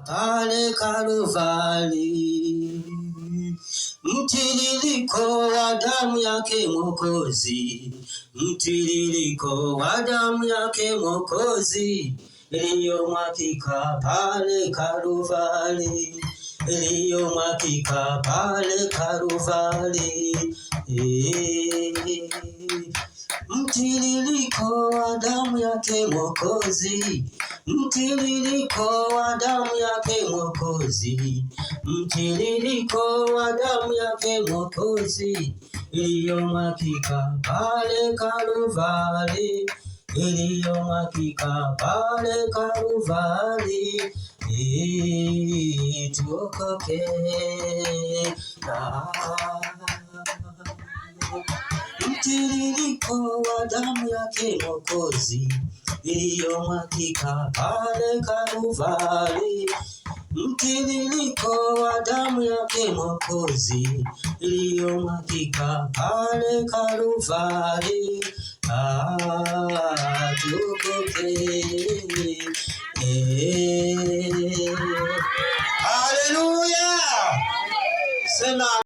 pale Kalvari, mtiririko wa damu yake Mwokozi, mtiririko wa damu yake Mwokozi, iliyomwagika pale Kalvari, iliyomwagika pale Kalvari. Mtiririko wa damu yake Mwokozi, mtiririko wa damu yake Mwokozi, mtiririko wa damu yake Mwokozi, iliyomwagika pale Kalvari, iliyomwagika pale Kalvari. Tuokoke mtiririko wa damu yake Mwokozi, iliyomwagika pale Kalvari, mtiririko wa damu yake Mwokozi, iliyomwagika pale Kalvari. Tuokoke. Haleluya. Sema